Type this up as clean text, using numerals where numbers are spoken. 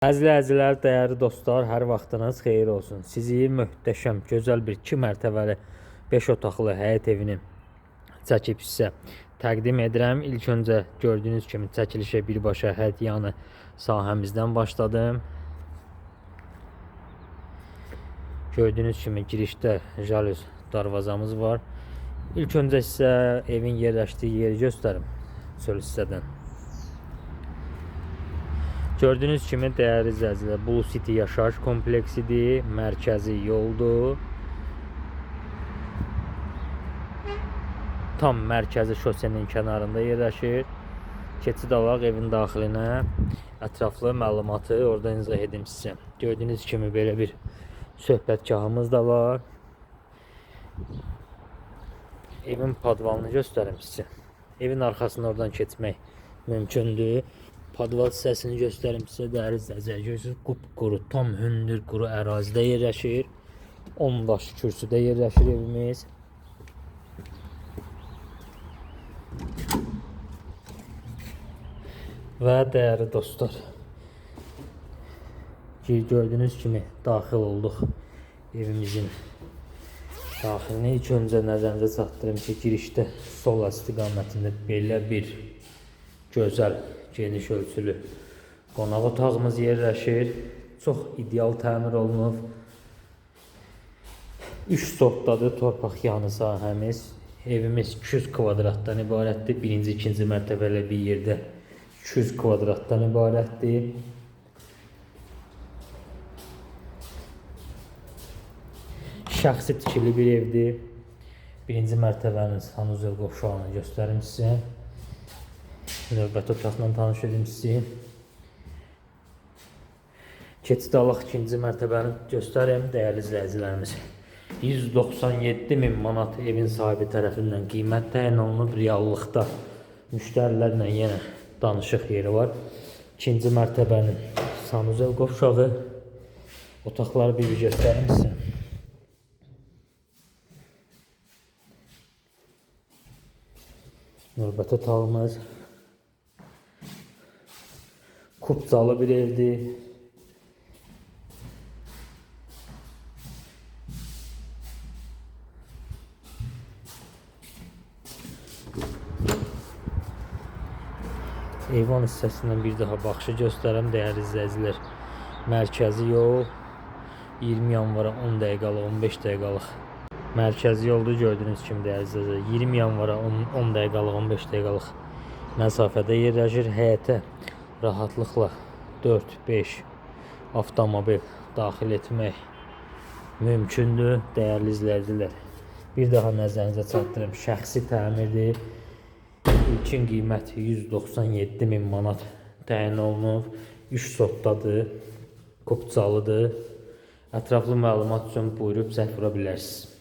Əzizlər, dəyərli dostlar, hər vaxtınız xeyir olsun. Sizi möhtəşəm, gözəl bir 2 mərtəbəli 5 otaqlı həyət evini çəkib sizə təqdim edirəm. İlk öncə gördüyünüz kimi çəkilişə birbaşa həyət yanı sahəmizdən başladım. Gördüyünüz kimi girişdə jalüz darvazamız var. İlk öncə sizə evin yerləşdiyi yeri göstərim. Çöl hissədən. Gördüyünüz kimi dəyərli izləyicilər, Blue City yaşayış kompleksidir, mərkəzi yoldur. Tam mərkəzi şosenin kənarında yerləşir. Keçid alaq evin daxilinə, ətraflı məlumatı orada izah edim sizə. Gördüyünüz kimi belə bir söhbətgahımız da var. Evin padvalını göstərim sizə. Evin arxasını oradan keçmək mümkündür. Padval hissəsini göstərim sizə, dəyərli izləyicilər. Görürsünüz, qupquru, tam hündür quru ərazidə yerləşir. 10 daş kürsüdə yerləşir evimiz. Və dəyərli dostlar, gördüyünüz kimi daxil olduq evimizin daxilinə. İlk öncə nəzərinizə çatdırım ki, girişdə sol istiqamətində belə bir gözəl, geniş ölçülü qonaq otağımız yerləşir. Çox ideal təmir olunub. 3 sotdadır torpaq yanı sahəmiz. Evimiz 200 kvadratdan ibarətdir. Birinci, ikinci mərtəbəli bir yerdə 200 kvadratdan ibarətdir. Şəxsi tikili bir evdir. Birinci mərtəbənin sanuzel qovşağını göstərim sizə. Növbəti otaqla tanış edim sizi. Keçid alaq ikinci mərtəbəni göstərim dəyərli izləyicilərimiz. 197.000 manat evin sahibi tərəfindən qiymət təyin olunub. Reallıqda müştərilərlə yenə danışıq yeri var. İkinci mərtəbənin sanuzel qovşağı. Otaqları bir göstərim sizə. Növbəti otağımız kupcalı bir evdir. Eyvan hissəsindən bir daha baxışı göstərəm dəyərli izləyicilər. Mərkəzi yol 20 yanvara 10 dəqiqəlıq, 15 dəqiqəlıq mərkəzi yoldur. Gördüyünüz kimi dəyərli izləyicilər, 20 yanvara 10 dəqiqəlıq, 15 dəqiqəlıq məsafədə yerləşir. Həyətə rahatlıqla 4-5 avtomobil daxil etmək mümkündür dəyərli izləyicilər. Bir daha nəzərinizə çatdırım, şəxsi təmirdir. İlkin qiyməti 197.000 manat təyin olunub. 3 sotdadır, kupcalıdır. Ətraflı məlumat üçün buyurub zəng vura bilərsiniz.